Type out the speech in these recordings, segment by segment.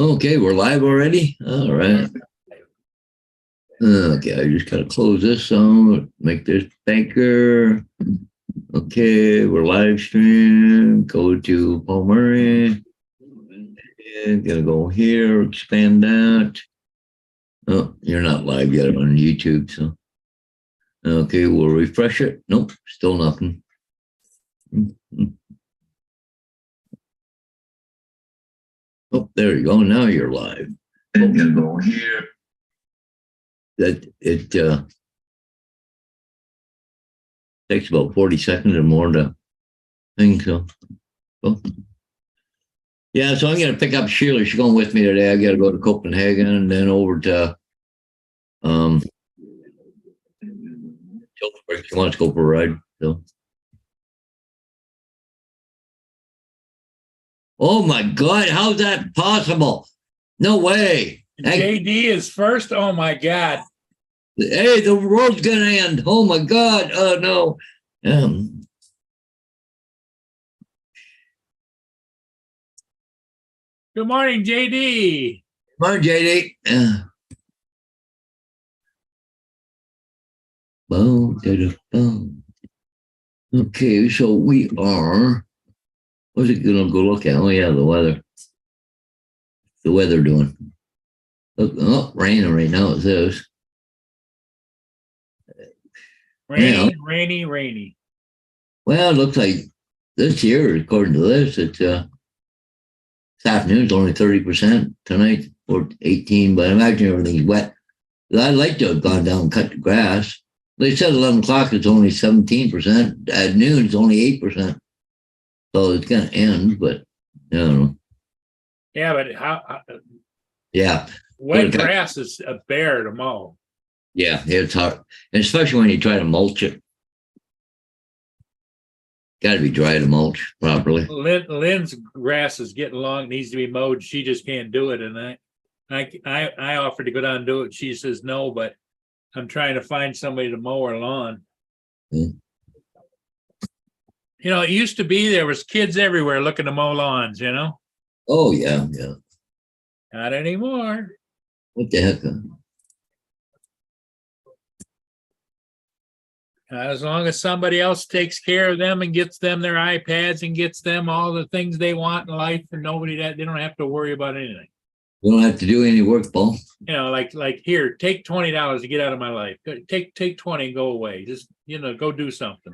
Okay, we're live already? All right. Okay, I just gotta close this out, make this bigger. Okay, we're live stream. Go to Paul Murray. And gotta go here, expand that. Oh, you're not live yet on YouTube, so. Okay, we'll refresh it. Nope, still nothing. Oh, there you go. Now you're live. I'm gonna go here. That it takes about 40 seconds or more to think so. Well, yeah, so I'm gonna pick up Sheila. She's going with me today. I gotta go to Copenhagen and then over to she wants to go for a ride. So. Oh my God, how's that possible? No way. JD is first. Oh my God. Hey, the world's gonna end. Oh my God. Oh no. Good morning, JD. Come on, JD. Boom, boom. Okay, so we are. What's it gonna go look at? Oh yeah, the weather. The weather doing. Look, oh, raining right now. It says. Rainy. Well, it looks like this year, according to this, it's this afternoon's only 30%. Tonight, or 18, but I imagine everything's wet. I'd like to have gone down and cut the grass. They said 11 o'clock it's only 17%. At noon it's only 8%. So it's gonna end, but I don't know. Yeah, but how? Yeah. Wet grass is a bear to mow. Yeah, it's hard, and especially when you try to mulch it. Got to be dry to mulch properly. Lynn's grass is getting long; needs to be mowed. She just can't do it, and I offered to go down and do it. She says no, but I'm trying to find somebody to mow her lawn. Mm. You know, it used to be there was kids everywhere looking to mow lawns. You know. Oh yeah. Not anymore. What the heck? As long as somebody else takes care of them and gets them their iPads and gets them all the things they want in life, and they don't have to worry about anything. You don't have to do any work, Paul. You know, like here, take $20 to get out of my life. Take 20 and go away. Just go do something.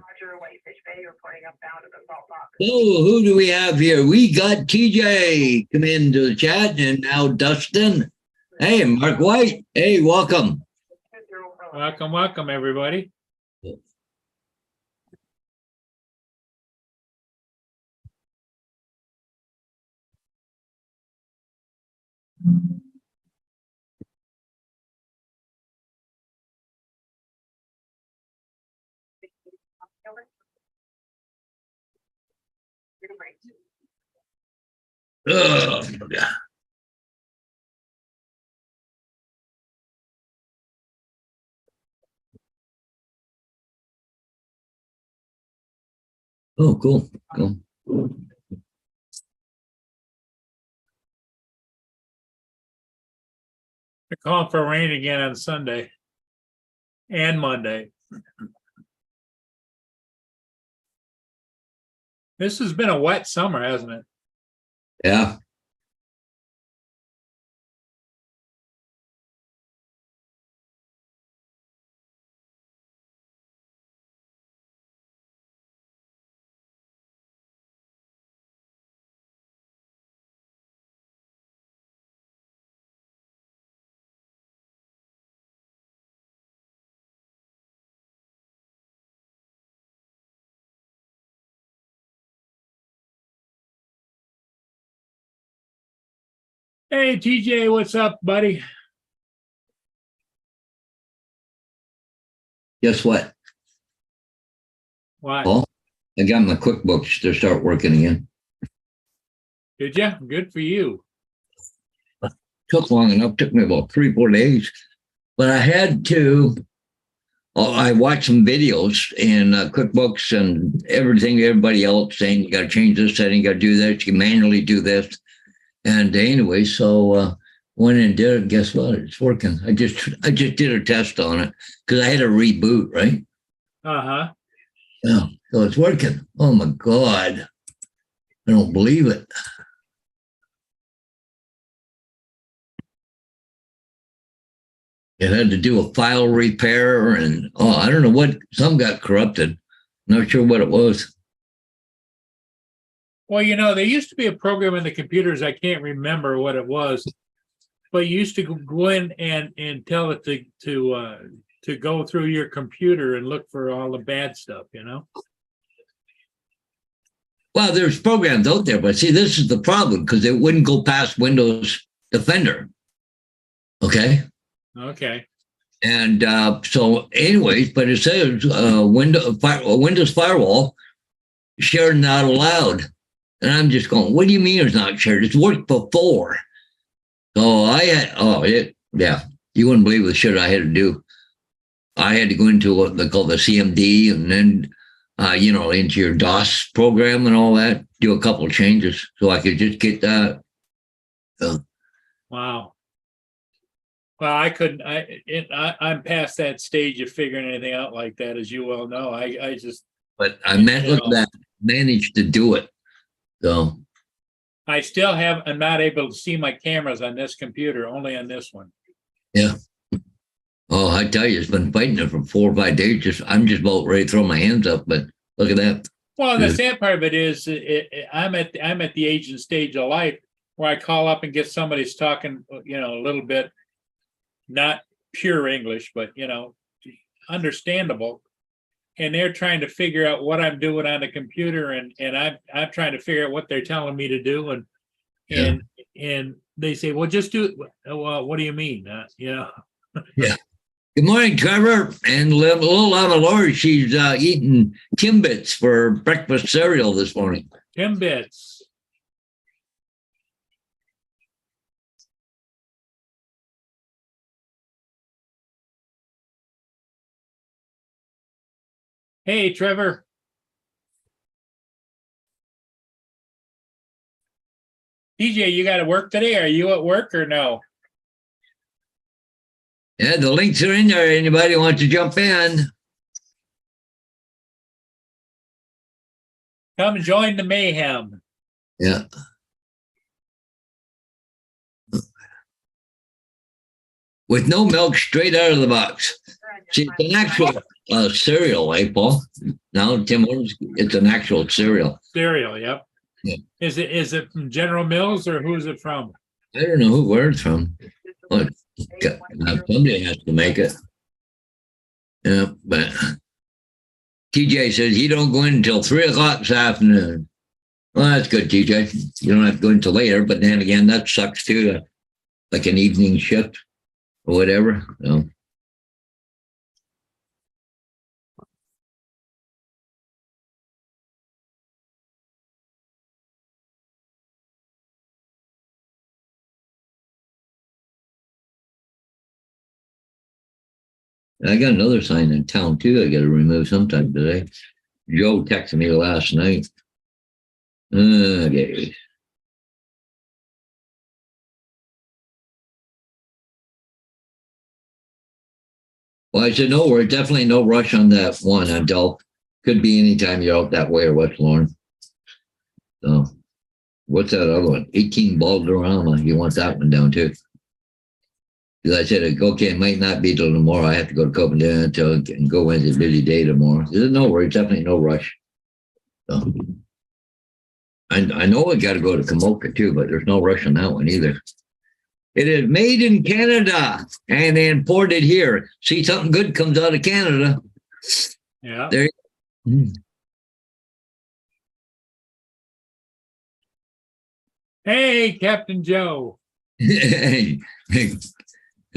Oh, who do we have here? We got TJ come into the chat, and now Dustin. Hey, Mark White. Hey, welcome. Welcome, everybody. Oh, cool. They're calling for rain again on Sunday and Monday. This has been a wet summer, hasn't it? Yeah. Hey, TJ, what's up, buddy? Guess what? What? Paul, I got my QuickBooks to start working again. Did you? Good for you. Took long enough. Took me about 3-4 days, but I had to. I watched some videos in QuickBooks and everything. Everybody else saying you got to change this setting, you got to do this, you can manually do this. And anyway, so went in and did it. Guess what? It's working. I just did a test on it because I had a reboot, right? Uh-huh. Yeah. So it's working. Oh my God. I don't believe it. It had to do a file repair and I don't know what, some got corrupted. Not sure what it was. Well, there used to be a program in the computers, I can't remember what it was, but you used to go in and tell it to go through your computer and look for all the bad stuff, Well, there's programs out there, but see, this is the problem because it wouldn't go past Windows Defender. Okay. Okay. And so, anyways, but it says Windows Firewall shared not allowed. And I'm just going, what do you mean it's not shared? It's worked before. So yeah, you wouldn't believe the shit I had to do. I had to go into what they call the CMD and then, into your DOS program and all that, do a couple of changes so I could just get that. Wow. Well, I couldn't. I'm past that stage of figuring anything out like that, as you well know. But I managed to do it. So I still I'm not able to see my cameras on this computer, only on this one. Yeah. Oh, I tell you, it's been fighting it for 4 or 5 days. I'm just about ready to throw my hands up, but look at that. Well, the sad part of it is, I'm at the age and stage of life where I call up and get somebody's talking, a little bit, not pure English, but understandable. And they're trying to figure out what I'm doing on the computer, and I'm trying to figure out what they're telling me to do, and they say, "Well, just do it." Well, what do you mean? Yeah. Good morning, Trevor. And little Lama Lori, she's eating Timbits for breakfast cereal this morning. Timbits. Hey, Trevor. DJ, you got to work today? Are you at work or no? Yeah, the links are in there. Anybody want to jump in? Come join the mayhem. Yeah. With no milk, straight out of the box. See, it's an actual cereal, eh, Paul? Now, Tim Hortons, it's an actual cereal. Cereal, yep. Yeah. Is it from General Mills or who's it from? I don't know where it's from. Well, somebody has to make it. Yeah, but TJ says you don't go in until 3 o'clock this afternoon. Well, that's good, TJ. You don't have to go until later, but then again, that sucks too. Like an evening shift or whatever. So. I got another sign in town too. I got to remove sometime today. Joe texted me last night. Okay. Well, I said, no, we're definitely no rush on that one until could be anytime you're out that way or West Lorne. So what's that other one? 18 Balderrama. You want that one down too. Because I said, okay, it might not be till tomorrow. I have to go to Copenhagen and go into a busy day tomorrow. There's no worry, definitely no rush. So, I know I got to go to Kamoka too, but there's no rush on that one either. It is made in Canada and imported here. See, something good comes out of Canada. Yeah. There. Hey, Captain Joe.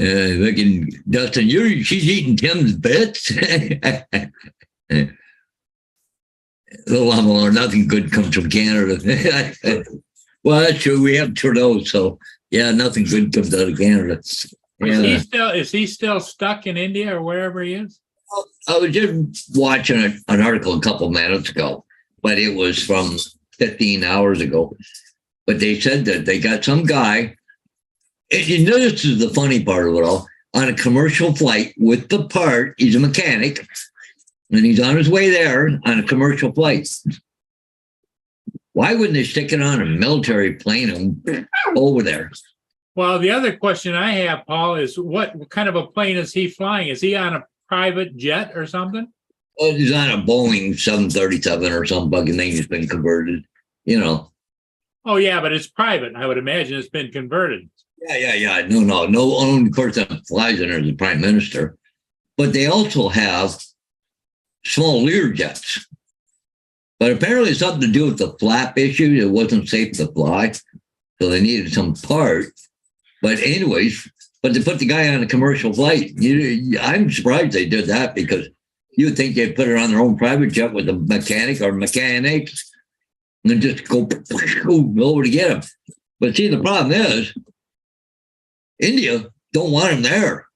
Looking, Dustin, she's eating Tim's bits. Well, nothing good comes from Canada. Well, that's true. We have Trudeau, so yeah, nothing good comes out of Canada. Is he still stuck in India or wherever he is? I was just watching an article a couple minutes ago, but it was from 15 hours ago. but they said that they got some guy. And you know, this is the funny part of it all. On a commercial flight with the part, he's a mechanic, and he's on his way there on a commercial flight. Why wouldn't they stick it on a military plane and over there? Well, the other question I have, Paul, is what kind of a plane is he flying? Is he on a private jet or something? Well, he's on a Boeing 737 or some bugging thing that's been converted, you know. Oh, yeah, but it's private. I would imagine it's been converted. Yeah. No only person that flies in there is the prime minister. But they also have small Lear jets. But apparently it's something to do with the flap issue. It wasn't safe to fly. So they needed some part. But anyways, but they put the guy on a commercial flight. I'm surprised they did that, because you would think they'd put it on their own private jet with a mechanic or mechanics and then just go over to get him. But see, the problem is India don't want him there.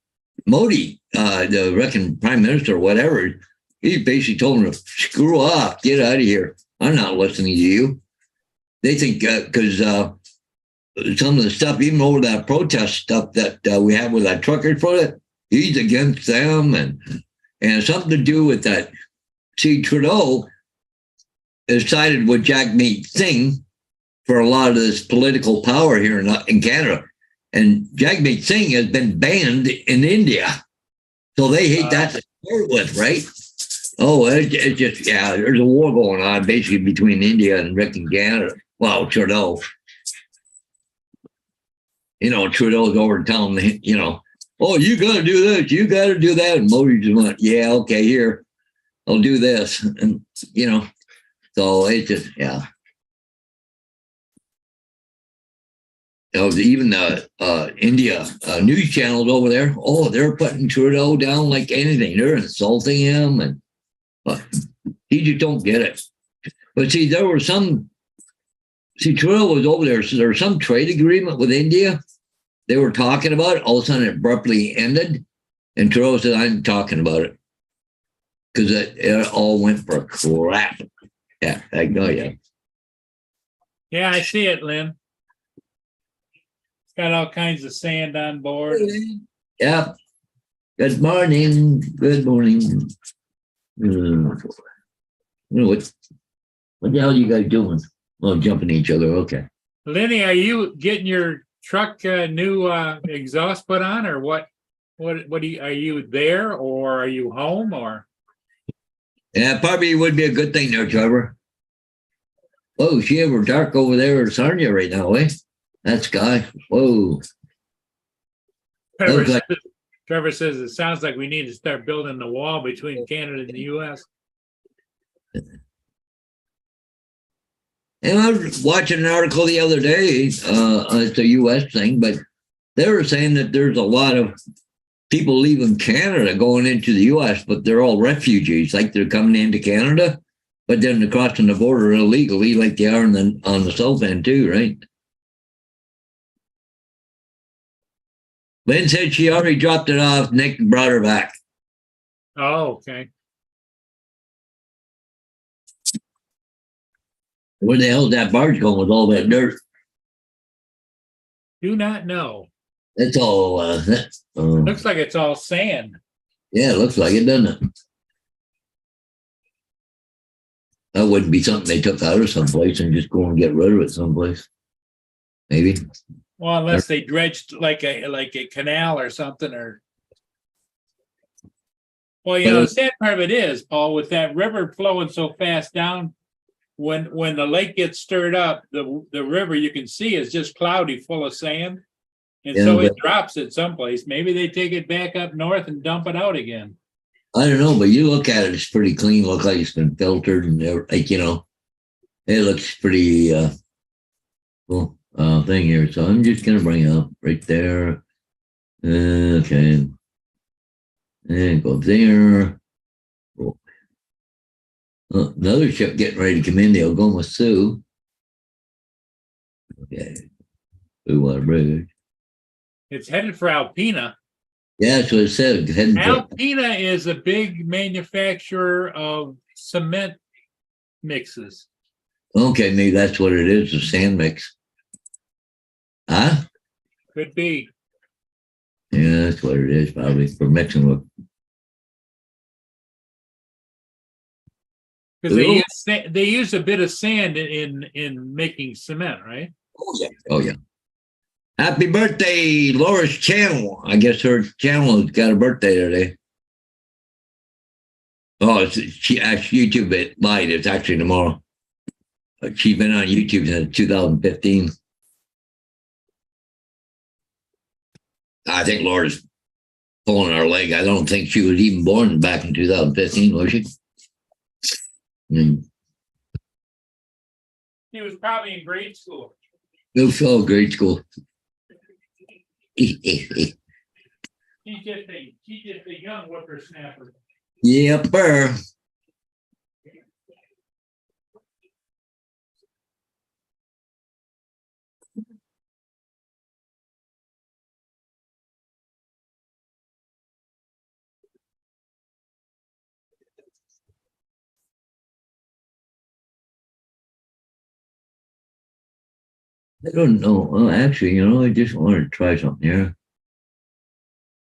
Modi, the reckon prime minister or whatever, he basically told him to screw off, get out of here. I'm not listening to you. They think because some of the stuff, even over that protest stuff that we have with that truckers project, he's against them, and it's something to do with that. See, Trudeau has sided with Jagmeet Singh for a lot of this political power here in Canada. And Jagmeet Singh has been banned in India. So they hate that to start with, right? Oh, it's just, yeah, there's a war going on basically between India and Rick and Canada. Well, Trudeau. You know, Trudeau's over telling them, you know, oh, you got to do this, you got to do that. And Modi just went, yeah, okay, here, I'll do this. And, you know, so it just, yeah. Even the India news channels over there, oh, they're putting Trudeau down like anything. They're insulting him, and he just don't get it. But see, there were some. See, Trudeau was over there, so there was some trade agreement with India they were talking about. All of a sudden, it abruptly ended, and Trudeau said, "I'm talking about it," because it all went for crap. Yeah, I know. Yeah, I see it, Lynn. Got all kinds of sand on board. Yeah. Good morning. Good morning. What the hell are you guys doing? Oh, jumping each other. Okay. Lenny, are you getting your truck new exhaust put on, or what? What are you there, or are you home, or? Yeah, probably would be a good thing there, Trevor. Oh, shit, we're dark over there in Sarnia right now, eh? That sky. Whoa. Trevor says it sounds like we need to start building the wall between Canada and the U.S. And I was watching an article the other day. It's a U.S. thing, but they were saying that there's a lot of people leaving Canada going into the U.S., but they're all refugees, like they're coming into Canada, but then they're crossing the border illegally, like they are on the south end too, right? Lynn said she already dropped it off. Nick brought her back. Oh, okay. Where the hell's that barge going with all that dirt? Do not know. That's all. Looks like it's all sand. Yeah, it looks like it, doesn't it? That wouldn't be something they took out of someplace and just go and get rid of it someplace. Maybe. Well, unless they dredged like a canal or something, or. Well, you know, the sad part of it is, Paul, with that river flowing so fast down, when the lake gets stirred up, the river you can see is just cloudy, full of sand, and so it drops at someplace. Maybe they take it back up north and dump it out again. I don't know, but you look at it; it's pretty clean. Look like it's been filtered, and like, you know, it looks pretty cool. Thing here, so I'm just gonna bring it up right there. Okay, and go there. Oh. Another ship getting ready to come in, the Algoma Sioux. Okay, Blue Water Bridge. It's headed for Alpena. Yeah, that's what it said. Alpena is a big manufacturer of cement mixes. Okay, maybe that's what it is, a sand mix. Could be. Yeah, that's what it is, probably for mixing with. Because they use a bit of sand in making cement, right? Oh yeah. Oh yeah. Happy birthday, Laura's channel. I guess her channel has got a birthday today. Oh, she actually YouTube it live. It's actually tomorrow. She's been on YouTube since 2015. I think Laura's pulling her leg. I don't think she was even born back in 2015, was she? He was probably in grade school. No, so grade school. She's just a young whippersnapper. Yepper. I don't know. Well, actually, I just wanted to try something here.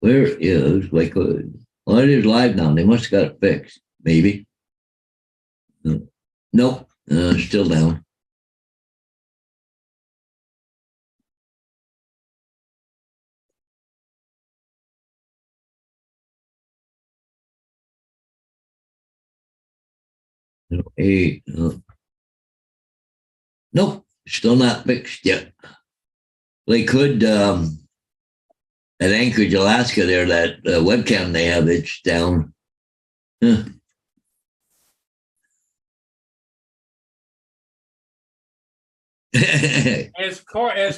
Where is Lakewood? Well, it is live now. They must have got it fixed. Maybe. Nope. Still down. Hey, nope. Still not fixed yet. They could, at Anchorage, Alaska, there, that webcam they have, it's down. Huh. As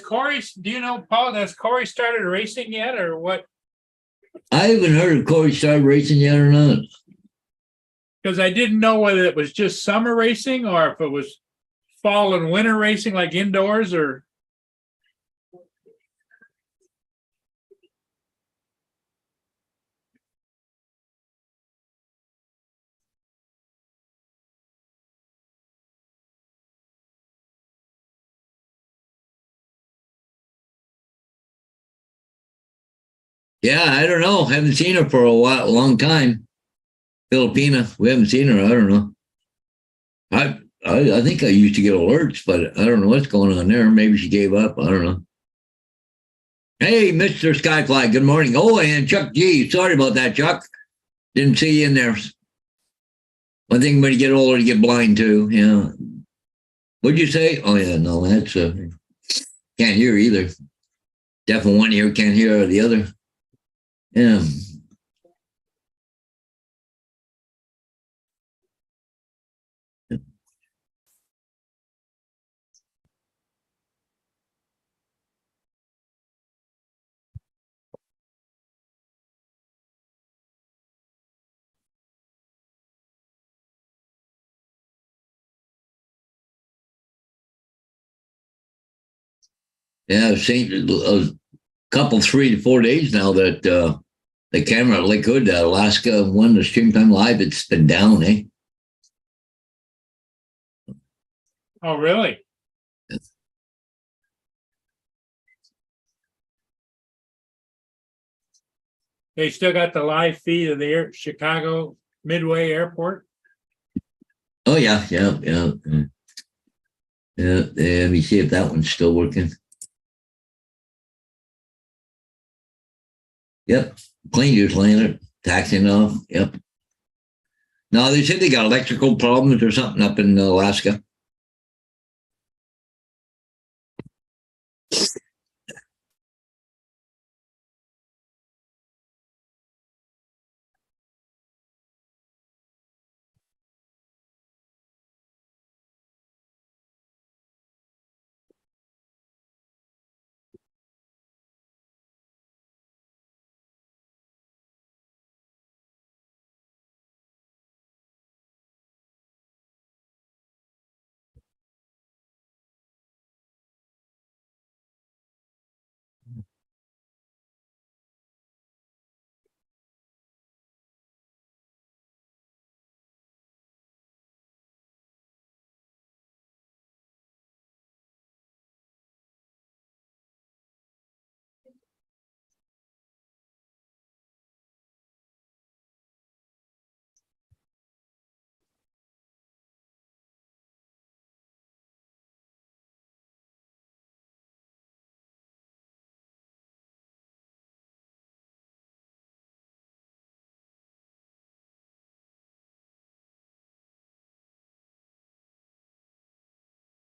Corey, do you know, Paul, has Corey started racing yet or what? I haven't heard if Corey started racing yet or not. Because I didn't know whether it was just summer racing or if it was fall and winter racing, like indoors or. Yeah, I don't know. Haven't seen her for a long time. Filipina, we haven't seen her. I don't know. I think I used to get alerts, but I don't know what's going on there. Maybe she gave up. I don't know. Hey, Mr. Skyfly, good morning. Oh, and Chuck G. Sorry about that, Chuck. Didn't see you in there. One thing when you get older, you get blind too. Yeah. What'd you say? Oh, yeah, no, that's can't hear either. Deaf in one ear, can't hear the other. Yeah. Yeah, I've seen a couple 3 to 4 days now that the camera at Lakewood, Alaska, one, the stream time live, it's been down, eh? Oh, really? They still got the live feed of the Chicago Midway Airport. Oh, yeah. Yeah. Let me see if that one's still working. Yep. Plane just landed, taxiing off. Yep. No, they said they got electrical problems or something up in Alaska.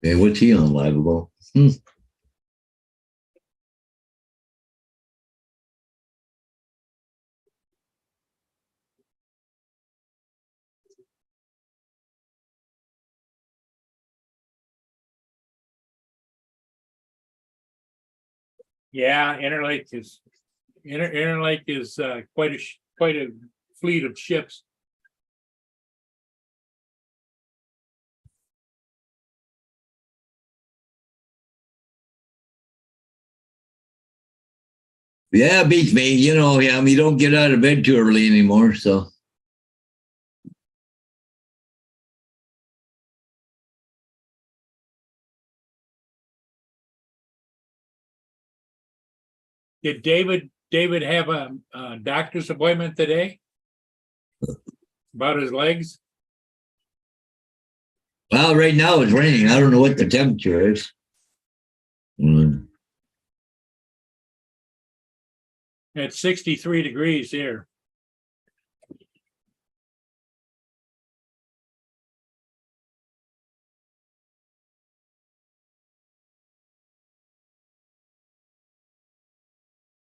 Hey, what's he on live about? Yeah, Interlake is quite a fleet of ships. Yeah, beats me. You know, yeah, I mean, you don't get out of bed too early anymore. So Did David have a doctor's appointment today about his legs? well, right now it's raining. I don't know what the temperature is. Mm. It's 63 degrees here.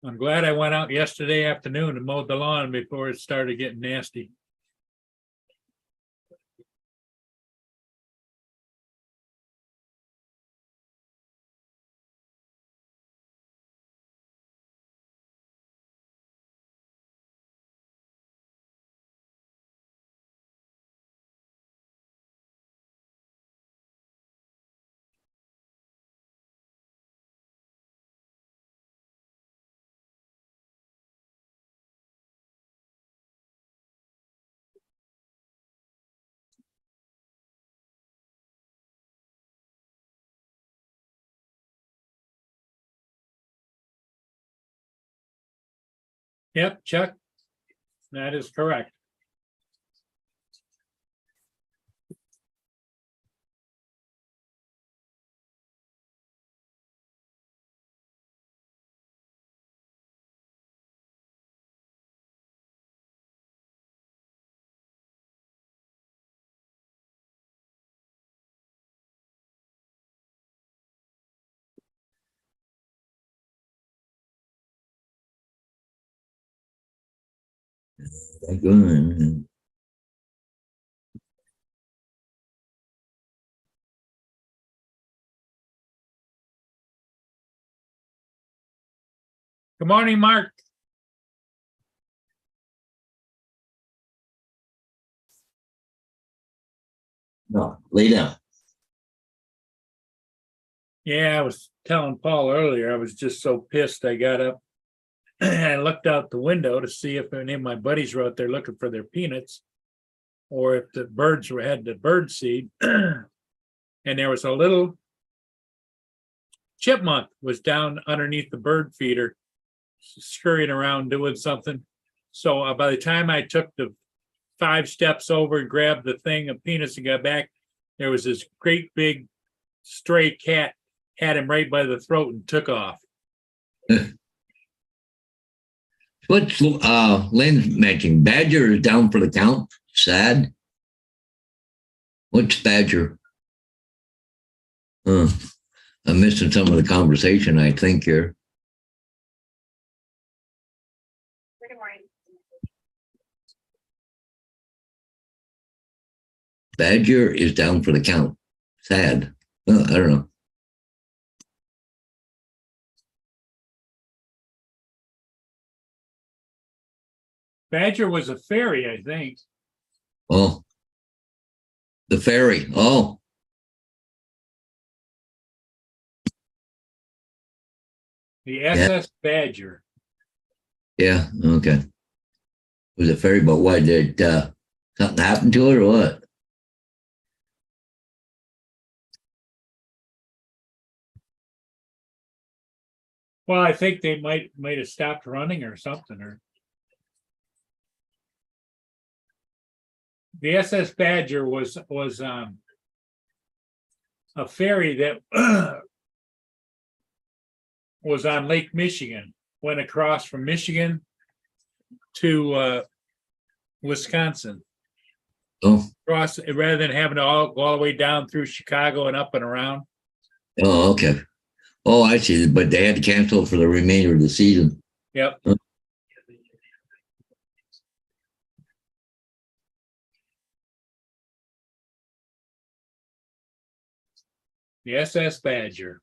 I'm glad I went out yesterday afternoon and mowed the lawn before it started getting nasty. Yep, Chuck, that is correct. Good. Good morning, Mark. No, lay down. Yeah, I was telling Paul earlier, I was just so pissed. I got up and I looked out the window to see if any of my buddies were out there looking for their peanuts or if the birds had the bird seed. And there was a little chipmunk was down underneath the bird feeder, scurrying around doing something. So by the time I took the 5 steps over and grabbed the thing of peanuts and got back, there was this great big stray cat, had him right by the throat and took off. What's Lynn's mentioning? Badger is down for the count. Sad. What's Badger? I'm missing some of the conversation, I think, here. Good morning. Badger is down for the count. Sad. I don't know. Badger was a fairy, I think. Oh, the ferry. Oh, The SS Badger. yeah. Okay. It was a ferry boat. Why did something happen to it or what? Well, I think they might have stopped running or something. Or the SS Badger was a ferry that was on Lake Michigan, went across from Michigan to Wisconsin. Oh, Cross rather than having to all go all the way down through Chicago and up and around. oh, okay. Oh, I see. But they had to cancel for the remainder of the season. Yep. The SS Badger.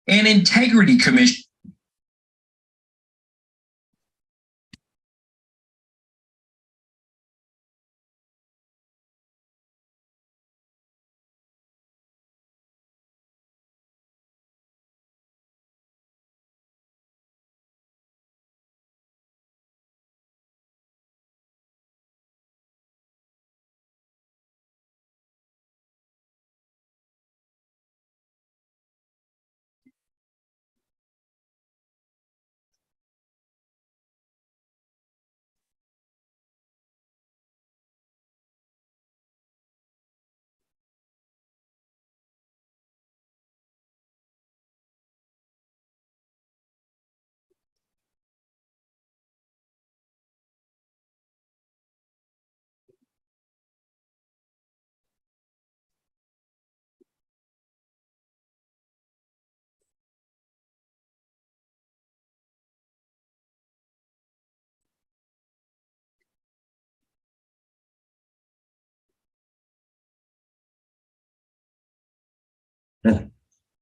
An integrity commission.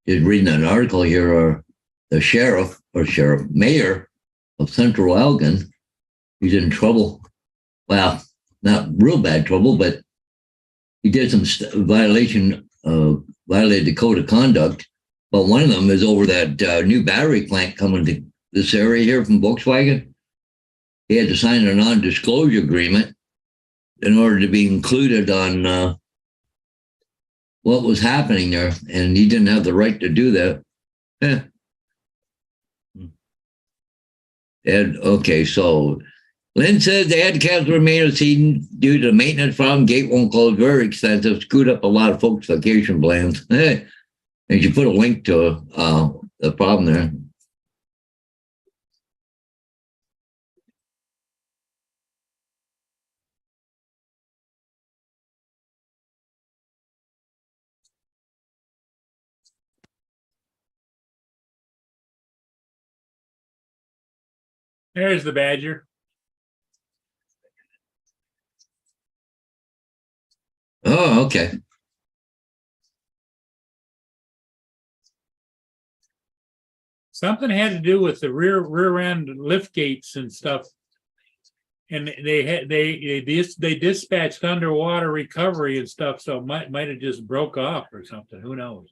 Just reading an article here, the mayor of Central Elgin, he's in trouble. Well, not real bad trouble, but he did some violated the code of conduct. But one of them is over that new battery plant coming to this area here from Volkswagen. He had to sign a non-disclosure agreement in order to be included on what was happening there, and he didn't have the right to do that. And okay, so Lynn says they had to cancel the remainder of the season due to maintenance problem. Gate won't close, very expensive, screwed up a lot of folks' vacation plans. And you put a link to the problem there. There's the Badger. Oh, okay. Something had to do with the rear end lift gates and stuff. And they dispatched underwater recovery and stuff, so it might have just broke off or something. Who knows?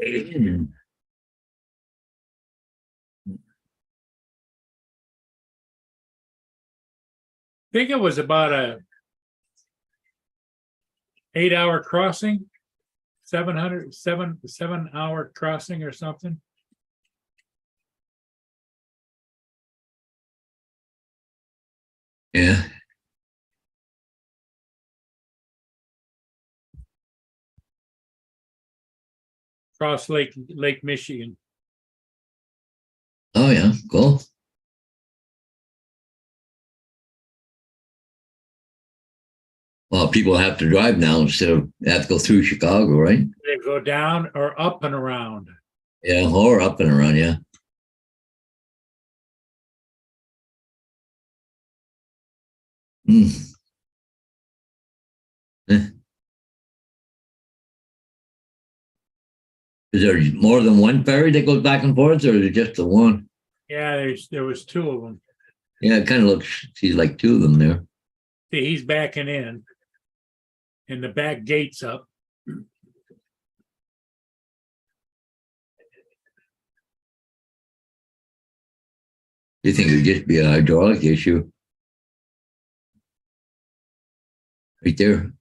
I think it was about a 8-hour crossing, 7-hour crossing or something. Yeah. Cross Lake Michigan. Oh, yeah. Cool. Well, people have to drive now instead of have to go through Chicago, right? They go down or up and around. Yeah, or up and around, yeah. Hmm. Is there more than one ferry that goes back and forth, or is it just the one? Yeah, there was two of them. Yeah, it kind of looks, sees like two of them there. See, he's backing in. And the back gate's up. You think it would just be a hydraulic issue? Right there.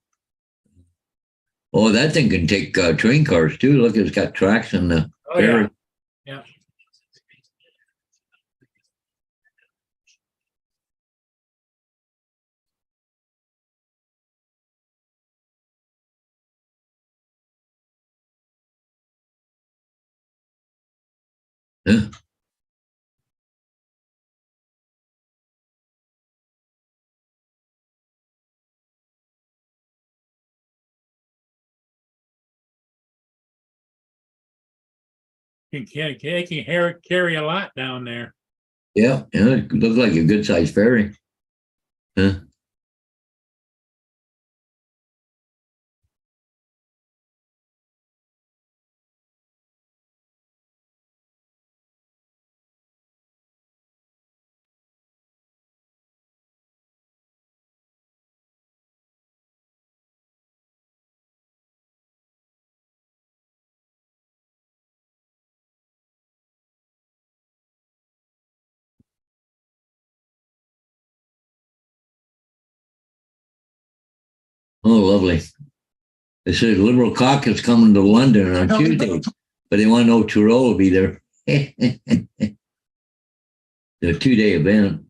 Oh, that thing can take train cars too. Look, it's got tracks in the Oh, yeah. ferry. Yeah. Yeah. It can carry a lot down there. Yeah, it looks like a good sized ferry. Huh? Oh, lovely. They said Liberal caucus coming to London on Tuesday, but they want to know Trudeau will be there. The 2-day event.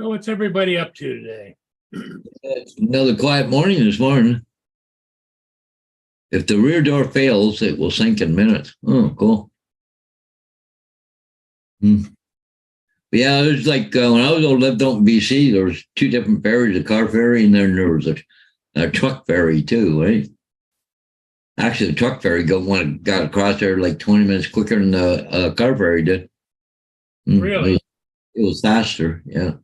So what's everybody up to today? It's another quiet morning this morning. If the rear door fails, it will sink in minutes. Oh, cool. Yeah, it was like when I was old, lived out in BC, there was two different ferries, a car ferry, and then there was a truck ferry too, right? Actually, the truck ferry got across there like 20 minutes quicker than the car ferry did. Really? It was faster, yeah.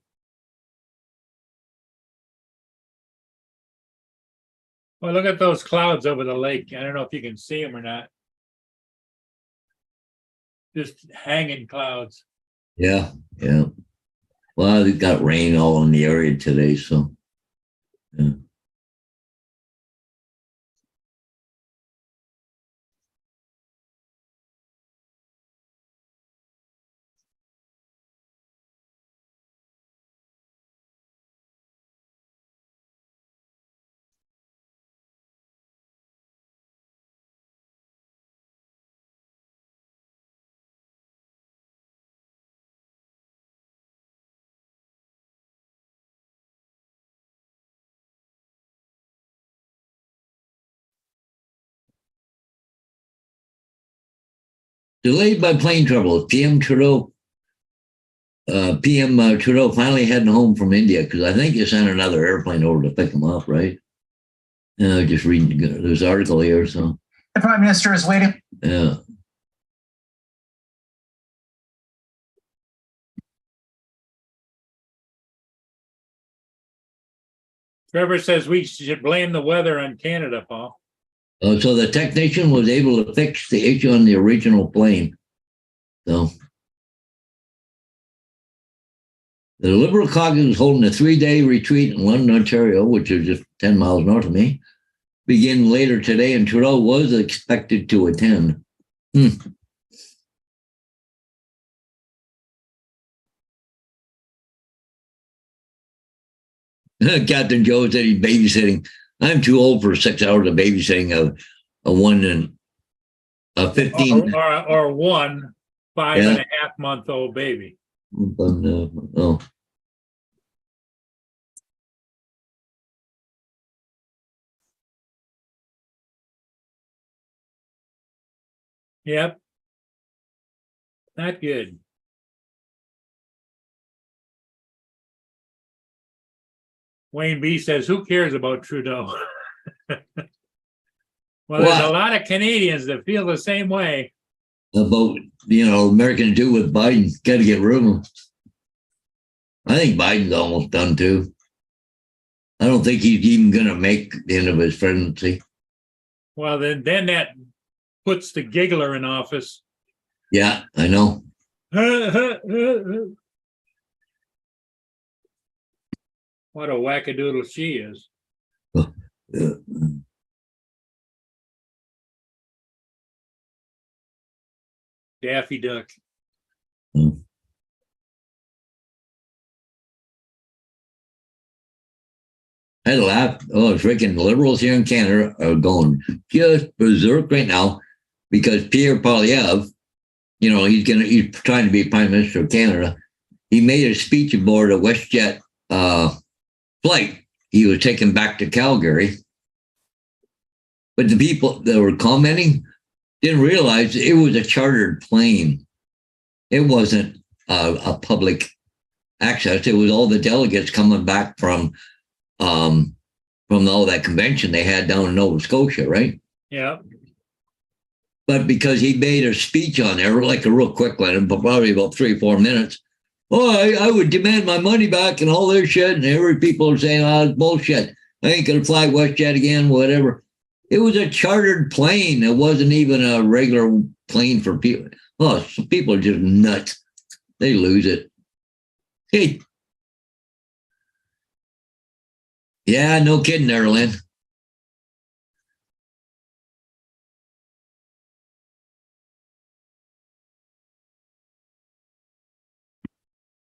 Well, look at those clouds over the lake. I don't know if you can see them or not. Just hanging clouds. Yeah, yeah. Well, it got rain all in the area today, so yeah. Delayed by plane trouble. PM Trudeau finally heading home from India because I think you sent another airplane over to pick him up, right? Just reading this article here. So The Prime Minister is waiting. yeah. Trevor says we should blame the weather on Canada, Paul. So the technician was able to fix the issue on the original plane. So the Liberal caucus is holding a 3-day retreat in London, Ontario, which is just 10 miles north of me, begin later today, and Trudeau was expected to attend. Captain Joe said he's babysitting. I'm too old for 6 hours of babysitting a 1 and a 15. Or one 5.5-month-old baby. Oh, Yep. Not good. Wayne B says, who cares about Trudeau? Well, there's a lot of Canadians that feel the same way. about Americans do with Biden. Got to get rid of him. I think Biden's almost done too. I don't think he's even going to make the end of his presidency. Well, then that puts the giggler in office. Yeah, I know. What a wackadoodle she is. Daffy Duck. I had to laugh. Oh, freaking liberals here in Canada are going just berserk right now because Pierre Poilievre, he's trying to be Prime Minister of Canada. He made a speech aboard a WestJet flight. He was taken back to Calgary. But the people that were commenting didn't realize it was a chartered plane. It wasn't a public access. It was all the delegates coming back from all that convention they had down in Nova Scotia, right? Yeah. But because he made a speech on there, like a real quick one, probably about 3 or 4 minutes. Oh, I would demand my money back and all this shit. And every people are saying, oh, it's bullshit. I ain't going to fly WestJet again, whatever. It was a chartered plane. It wasn't even a regular plane for people. Oh, some people are just nuts. They lose it. Hey. Yeah, no kidding there, Lynn.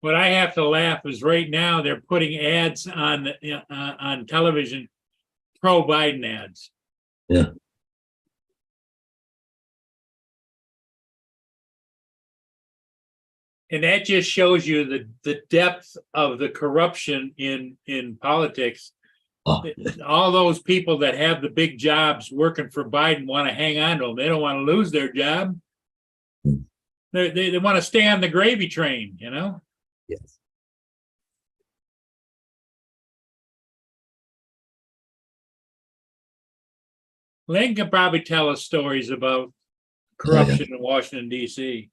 What I have to laugh is right now they're putting ads on television, pro Biden ads. Yeah. And that just shows you the depth of the corruption in politics. Oh. All those people that have the big jobs working for Biden want to hang on to them. They don't want to lose their job. They want to stay on the gravy train, Yes. Lynn can probably tell us stories about corruption in Washington, D.C.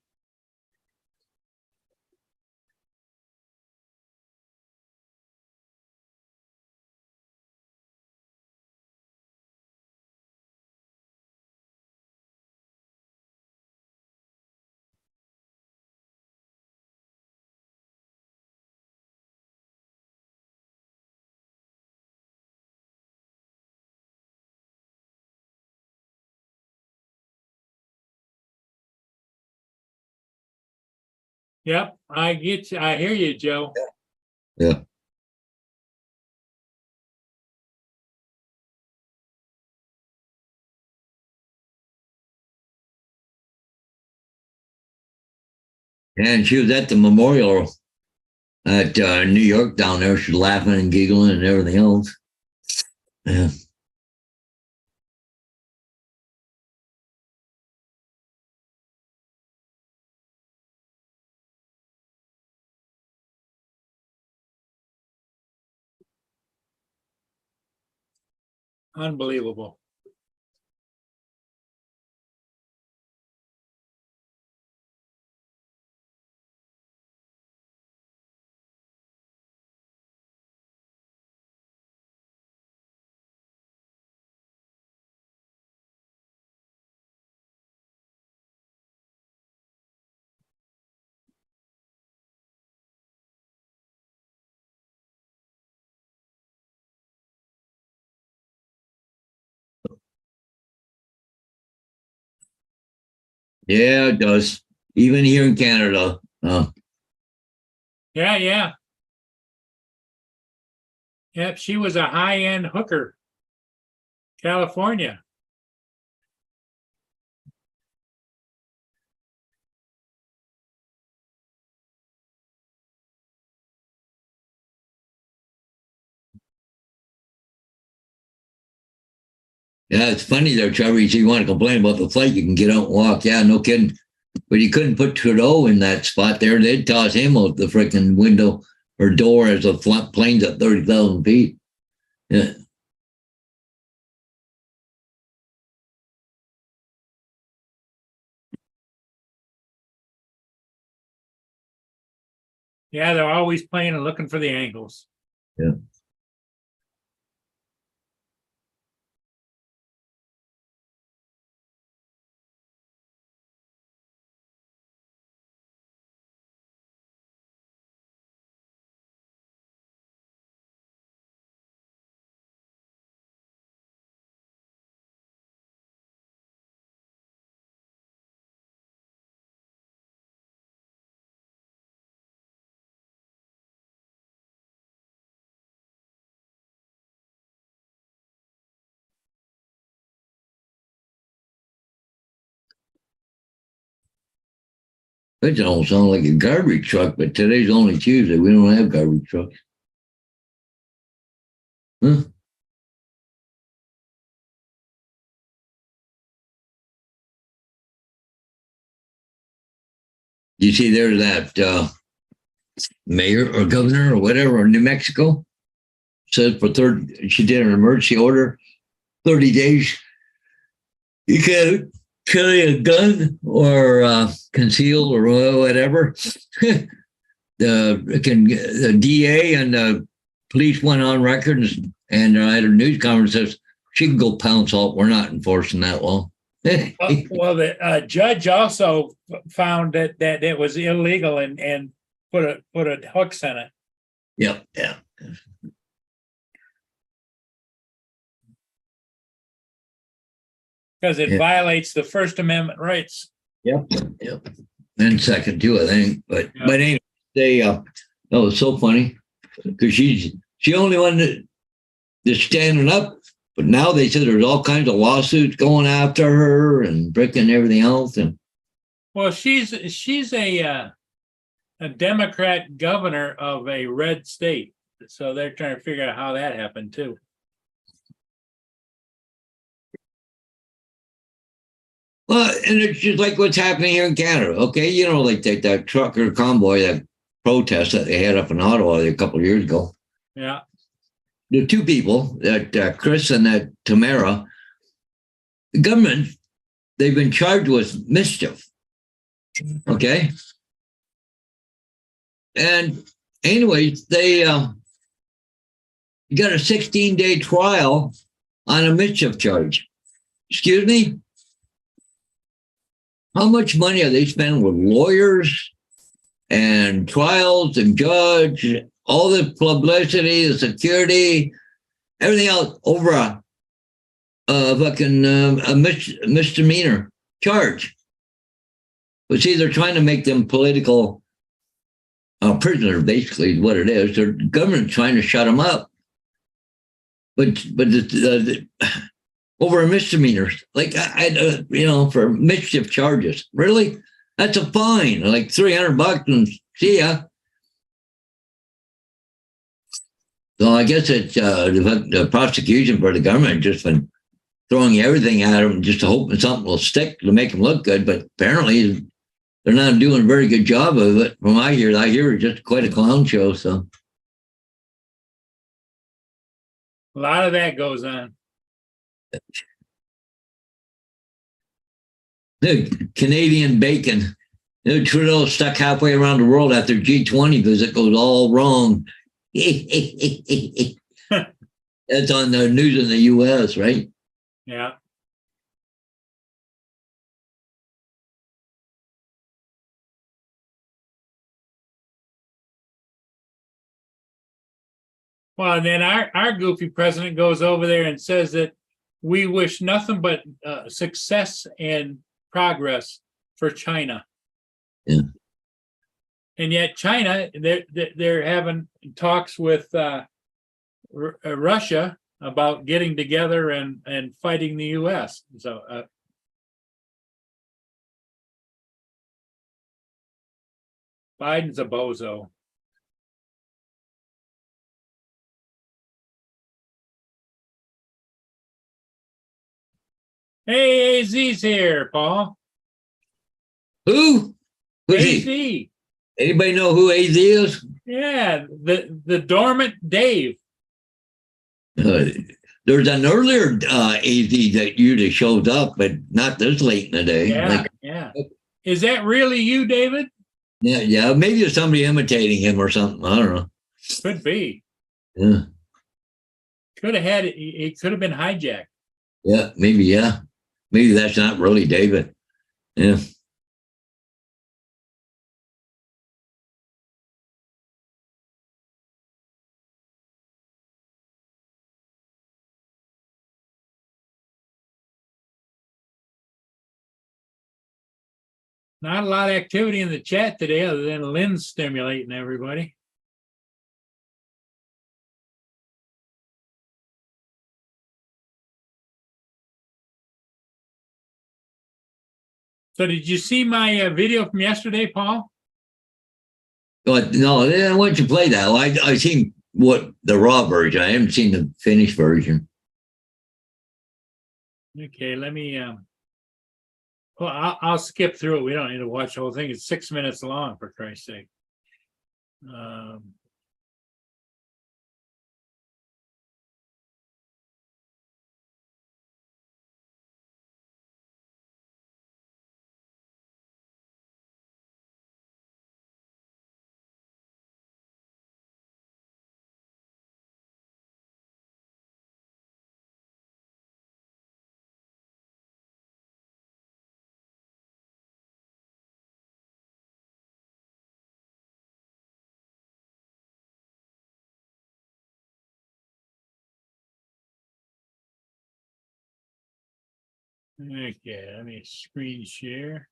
Yep, I get you. I hear you, Joe. Yeah. And she was at the memorial at New York down there. She's laughing and giggling and everything else. Yeah. Unbelievable. Yeah, it does. Even here in Canada. Yeah, yeah. Yep, she was a high-end hooker. California. Yeah, it's funny there, Trevor. You want to complain about the flight, you can get out and walk. Yeah, no kidding. But you couldn't put Trudeau in that spot there. They'd toss him out the freaking window or door as the plane's at 30,000 feet. Yeah. Yeah, they're always playing and looking for the angles. Yeah. It don't sound like a garbage truck, but today's only Tuesday. We don't have garbage trucks. Huh? You see there's that mayor or governor or whatever in New Mexico said she did an emergency order, 30 days. You can't carry a gun or conceal or whatever. The DA and the police went on record and at a news conference says she can go pound salt. We're not enforcing that law. Well, the judge also found that it was illegal and put a hooks in it. Yep, yeah. Because it violates the First Amendment rights. Yep. And second too, I think. But Yeah. but anyway, that was so funny because she's the only one that's standing up. But now they said there's all kinds of lawsuits going after her and breaking everything else. And Well, she's a Democrat governor of a red state, so they're trying to figure out how that happened too. well, and it's just like what's happening here in Canada. Okay, you know, like that trucker convoy, that protest that they had up in Ottawa a couple of years ago. Yeah. The two people, that Chris and that Tamara, the government, they've been charged with mischief. Okay. And anyways, they got a 16-day trial on a mischief charge. Excuse me? How much money are they spending with lawyers and trials and judge, all the publicity, the security, everything else over a misdemeanor charge? But see, they're trying to make them political prisoners, basically, is what it is. The government's trying to shut them up. But over a misdemeanor, like for mischief charges, really, that's a fine, like $300 and see ya. So I guess it's the prosecution for the government just been throwing everything at them, just hoping something will stick to make them look good. But apparently, they're not doing a very good job of it. From what I hear it's just quite a clown show. So A lot of that goes on. the Canadian bacon. Trudeau stuck halfway around the world after G20 because it goes all wrong. That's on the news in the U.S., right? Yeah. Well, and then our goofy president goes over there and says that we wish nothing but success and progress for China. Yeah. And yet China, they're having talks with Russia about getting together and fighting the U.S. So Biden's a bozo. Hey, AZ's here, Paul. Who? Who's he? AZ. Anybody know who AZ is? Yeah, the dormant Dave. There's an earlier AZ that usually shows up, but not this late in the day. Yeah, yeah. Is that really you, David? Yeah. Maybe it's somebody imitating him or something. I don't know. Could be. Yeah, Could have had it. It could have been hijacked. yeah, maybe. Yeah, maybe that's not really David. Yeah. Not a lot of activity in the chat today, other than Lynn stimulating everybody. So did you see my video from yesterday, Paul? But no, why don't you play that? I've seen what the raw version. I haven't seen the finished version. Okay, let me. Well, I'll skip through it. We don't need to watch the whole thing. It's 6 minutes long, for Christ's sake. Okay, let me screen share.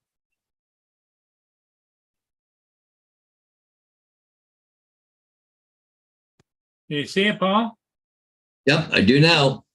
Do you see it, Paul? Yep, I do now.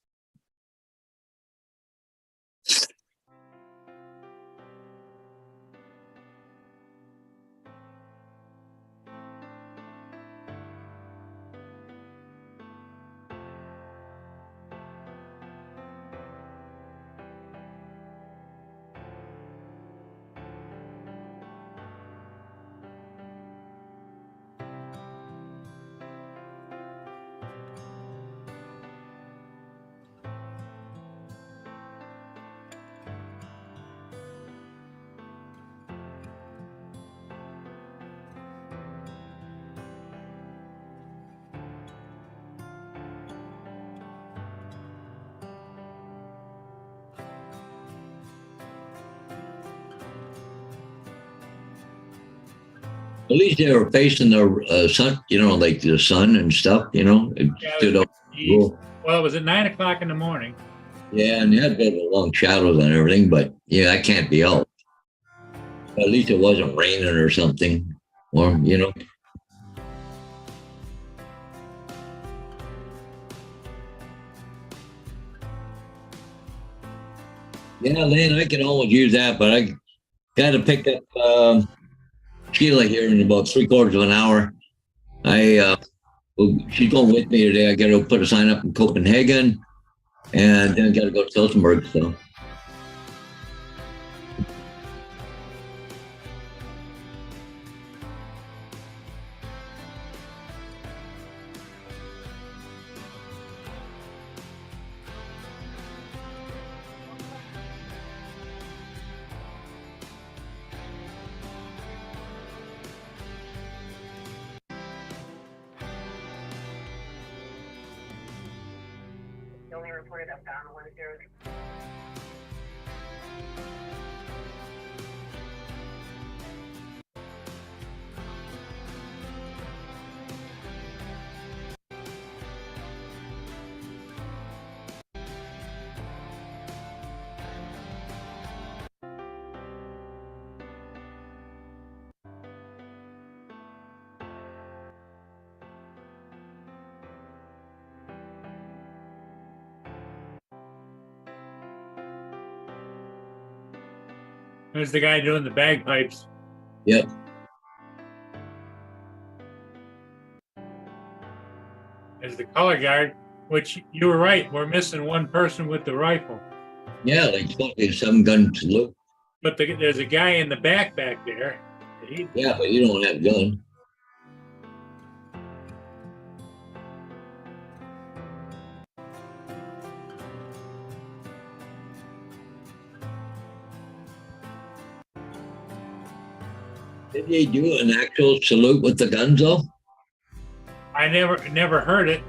At least they were facing the sun, like the sun and stuff, It Yeah, stood up. Cool. Well, it was at 9 o'clock in the morning. Yeah, and they had a bit of long shadows and everything, but yeah, that can't be helped. At least it wasn't raining or something, or. Yeah, Lynn, I can always use that, but I got to pick up Sheila here in about 3/4 of an hour. She's going with me today. I got to put a sign up in Copenhagen, and then I got to go to Tilsonburg. So. The only reported up down 1-0. There's the guy doing the bagpipes. Yep. There's the color guard, which you were right. We're missing one person with the rifle. Yeah, like supposed to be some gun salute. But there's a guy in the back there. Yeah, but you don't have a gun. Did they do an actual salute with the guns though? I never heard it.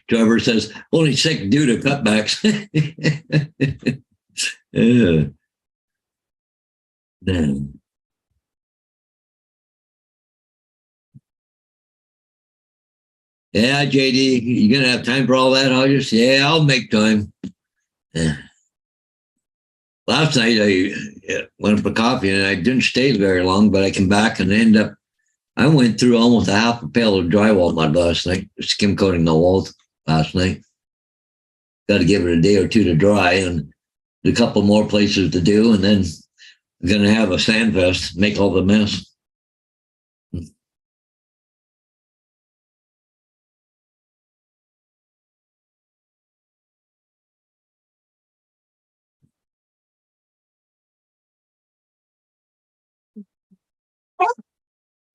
Trevor says only sick due to cutbacks. Yeah. Man. Yeah, JD, you gonna have time for all that, Hodges? Yeah, I'll make time. Yeah. Last night I went for coffee and I didn't stay very long, but I came back and I went through almost a half a pail of drywall mud last night, skim coating the walls last night. Got to give it a day or two to dry and a couple more places to do. And then I'm going to have a sand fest, make all the mess.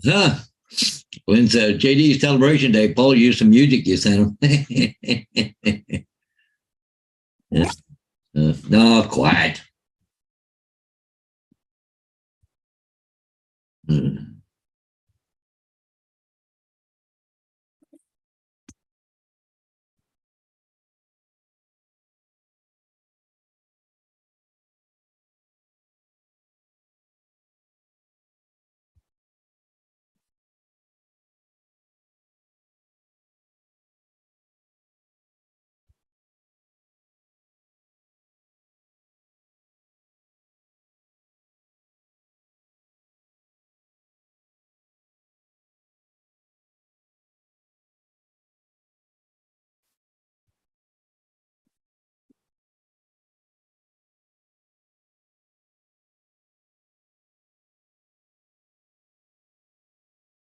Huh. When's JD's celebration day? Paul used some music you sent him. Yeah. No, quiet.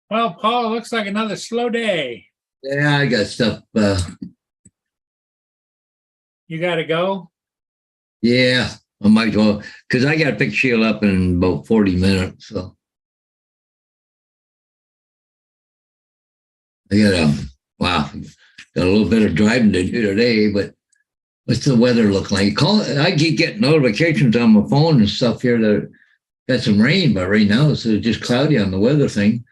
Well, Paul, it looks like another slow day. Yeah, I got stuff. You got to go? Yeah, I might as well, because I got to pick Sheila up in about 40 minutes. So I got got a little bit of driving to do today, but what's the weather look like? I keep getting notifications on my phone and stuff here that got some rain, but right now it's just cloudy on the weather thing.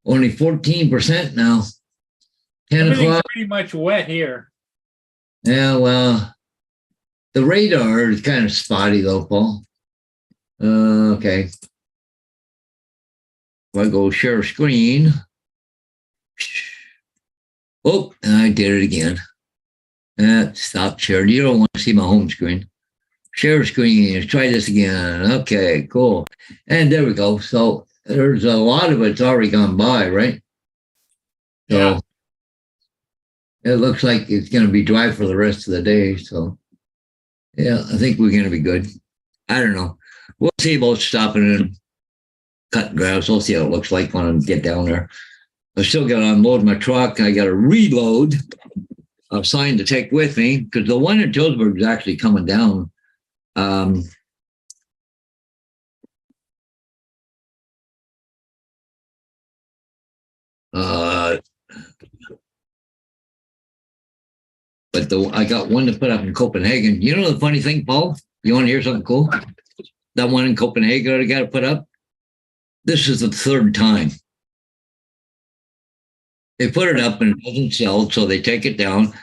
Only 14% now. 10 o'clock. Pretty much wet here. Yeah, well, the radar is kind of spotty though, Paul. Okay. If I go share screen. Oh, I did it again. Stop sharing. You don't want to see my home screen. Share screen. Let's try this again. Okay, cool. And there we go. So there's a lot of it's already gone by, right? So, it looks like it's going to be dry for the rest of the day. So, yeah, I think we're going to be good. I don't know. We'll see about stopping and cutting grass. We'll see how it looks like when I get down there. I still got to unload my truck. I got to reload a sign to take with me because the one in Tillsburg is actually coming down. But I got one to put up in Copenhagen. You know the funny thing, Paul? You want to hear something cool? That one in Copenhagen I got to put up. This is the third time. They put it up and it doesn't sell, so they take it down.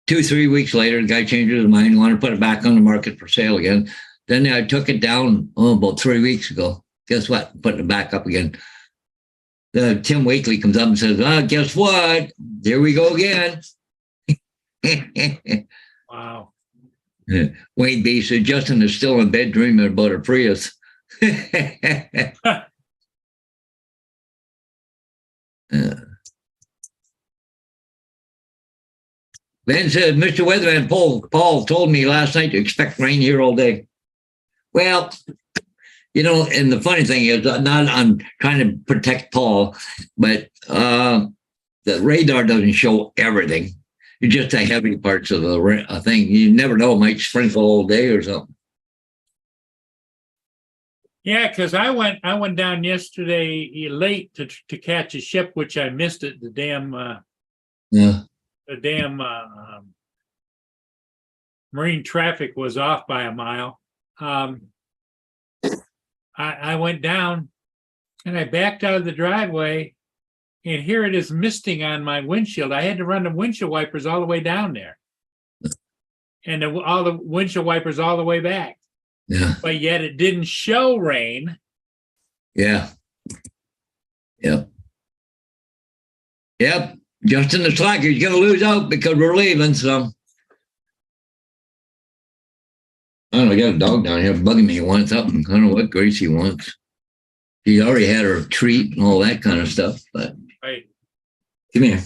2-3 weeks later, the guy changes his mind, wanted to put it back on the market for sale again. Then I took it down about 3 weeks ago. Guess what? Putting it back up again. Tim Wakely comes up and says, guess what? There we go again. Wow. Wayne B said, Justin is still in bed dreaming about a Prius. Ben said, Mr. Weatherman, Paul told me last night to expect rain here all day. Well, you know, and the funny thing is, I'm trying to protect Paul, but the radar doesn't show everything. It's just the heavy parts of the thing. You never know, it might sprinkle all day or something. Yeah, because I went down yesterday late to catch a ship, which I missed it. The damn marine traffic was off by a mile. I went down and I backed out of the driveway, and here it is misting on my windshield. I had to run the windshield wipers all the way down there, and all the windshield wipers all the way back. Yeah. But yet it didn't show rain. Yeah. Yep. Yep. Justin the Slacker, he's going to lose out because we're leaving. So I don't know. I got a dog down here bugging me. He wants something. I don't know what Gracie wants. She already had her treat and all that kind of stuff. But Right. Come here.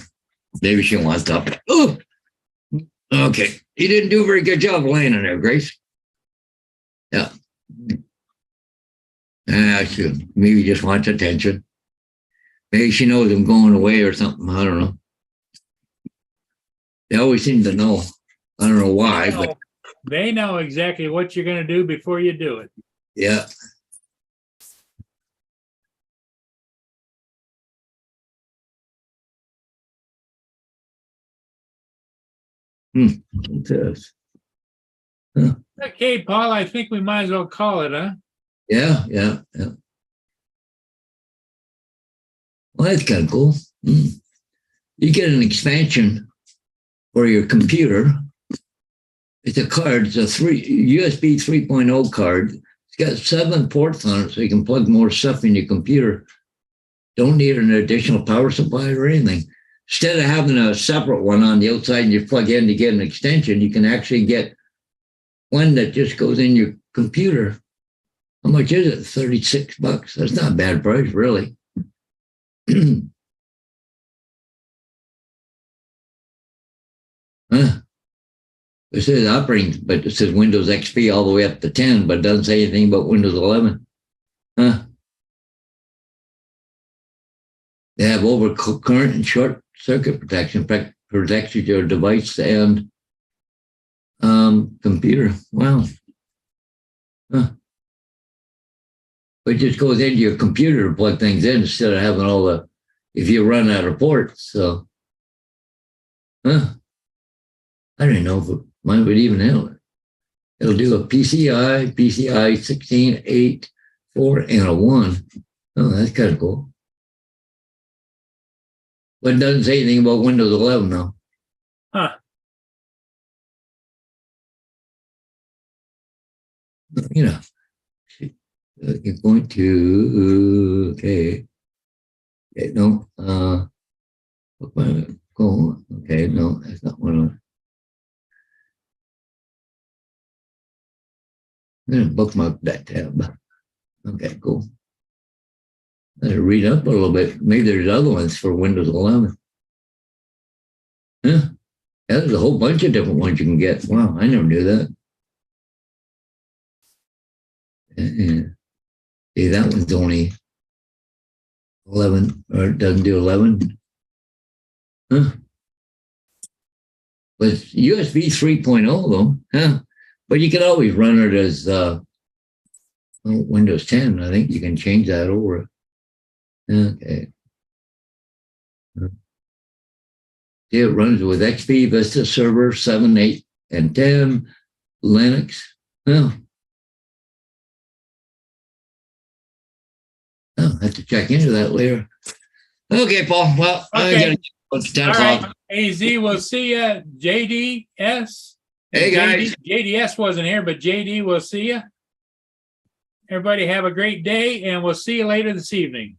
Maybe she wants something. Oh, okay. You didn't do a very good job laying in there, Grace. Yeah. She maybe just wants attention. Maybe she knows I'm going away or something. I don't know. They always seem to know. I don't know why, but They know exactly what you're going to do before you do it. yeah. What's this? Okay, Paul, I think we might as well call it, huh? Yeah. Well, that's kind of cool. You get an expansion for your computer. It's a card. It's a USB 3.0 card. It's got 7 ports on it, so you can plug more stuff in your computer. Don't need an additional power supply or anything. Instead of having a separate one on the outside and you plug in to get an extension, you can actually get one that just goes in your computer. How much is it? $36. That's not a bad price, really. Huh? It says operating, but it says Windows XP all the way up to 10, but it doesn't say anything about Windows 11. Huh? They have overcurrent and short circuit protection, protects your device and computer. Wow. Huh. But it just goes into your computer to plug things in instead of having all the, if you run out of ports. So, I don't know if mine would even handle it. It'll do a PCI 16, 8, 4, and a 1. Oh, that's kind of cool. But it doesn't say anything about Windows 11, though. Huh. You know, you're going to, okay, no, go, okay, no, that's not one of them. I'm going to bookmark that tab. Okay, cool. Better read up a little bit. Maybe there's other ones for Windows 11. Huh? Yeah, there's a whole bunch of different ones you can get. Wow, I never knew that. Yeah. See, that one's only 11, or it doesn't do 11. Huh. But it's USB 3.0 though. Huh. But you can always run it as Windows 10. I think you can change that over. Okay. See, it runs with XP, Vista Server 7, 8, and 10, Linux. Well, I'll have to check into that later. Okay, Paul. Well, Okay. I gotta get it's 10 All o'clock. right, AZ, we'll see ya. JDS. Hey, guys. JDS wasn't here, but JD, we'll see ya. Everybody have a great day, and we'll see you later this evening.